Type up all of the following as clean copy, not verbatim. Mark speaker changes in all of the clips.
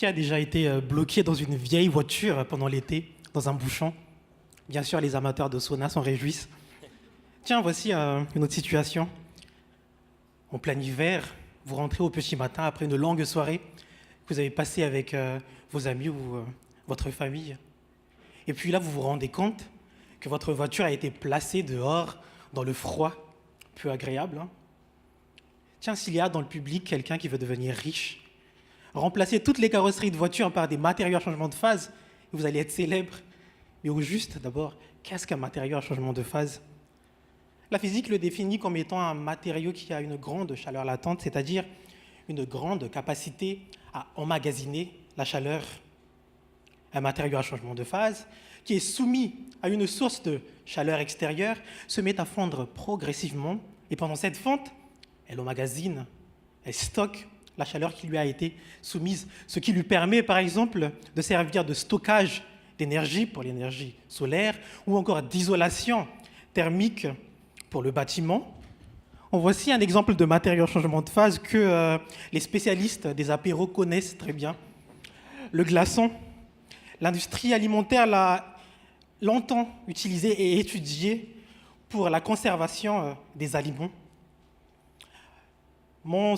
Speaker 1: Qui a déjà été bloqué dans une vieille voiture pendant l'été, dans un bouchon? Bien sûr, les amateurs de sauna s'en réjouissent. Tiens, voici une autre situation. En plein hiver, vous rentrez au petit matin après une longue soirée que vous avez passée avec vos amis ou votre famille. Et puis là, vous vous rendez compte que votre voiture a été placée dehors, dans le froid. Peu agréable, hein? Tiens, s'il y a dans le public quelqu'un qui veut devenir riche, remplacer toutes les carrosseries de voitures par des matériaux à changement de phase, vous allez être célèbre. Mais au juste, d'abord, qu'est-ce qu'un matériau à changement de phase? La physique le définit comme étant un matériau qui a une grande chaleur latente, c'est-à-dire une grande capacité à emmagasiner la chaleur. Un matériau à changement de phase qui est soumis à une source de chaleur extérieure se met à fondre progressivement et pendant cette fonte, elle emmagasine, elle stocke la chaleur qui lui a été soumise, ce qui lui permet par exemple de servir de stockage d'énergie pour l'énergie solaire ou encore d'isolation thermique pour le bâtiment. En voici un exemple de matériau à changement de phase que les spécialistes des apéros connaissent très bien. Le glaçon. L'industrie alimentaire l'a longtemps utilisé et étudié pour la conservation des aliments. Mon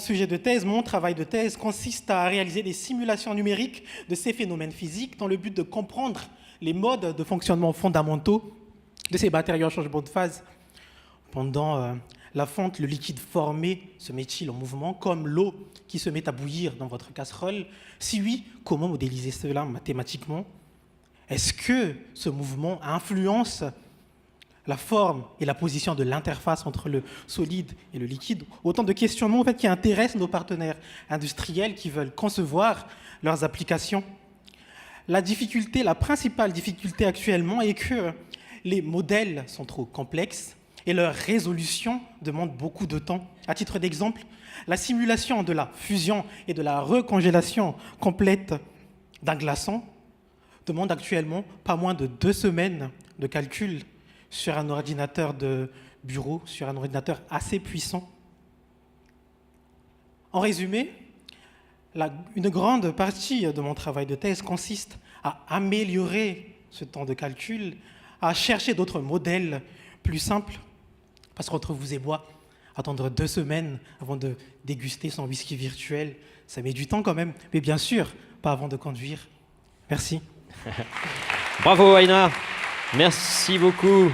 Speaker 1: travail de thèse consiste à réaliser des simulations numériques de ces phénomènes physiques dans le but de comprendre les modes de fonctionnement fondamentaux de ces matériaux à changement de phase. Pendant la fonte, le liquide formé se met-il en mouvement comme l'eau qui se met à bouillir dans votre casserole? Si oui, comment modéliser cela mathématiquement? Est-ce que ce mouvement influence la forme et la position de l'interface entre le solide et le liquide? Autant de questionnements en fait, qui intéressent nos partenaires industriels qui veulent concevoir leurs applications. La principale difficulté actuellement est que les modèles sont trop complexes et leur résolution demande beaucoup de temps. À titre d'exemple, la simulation de la fusion et de la recongélation complète d'un glaçon demande actuellement pas moins de 2 semaines de calcul sur un ordinateur de bureau, sur un ordinateur assez puissant. En résumé, une grande partie de mon travail de thèse consiste à améliorer ce temps de calcul, à chercher d'autres modèles plus simples, parce qu'entre vous et moi, attendre 2 semaines avant de déguster son whisky virtuel, ça met du temps quand même, mais bien sûr, pas avant de conduire. Merci.
Speaker 2: Bravo Aïna, merci beaucoup.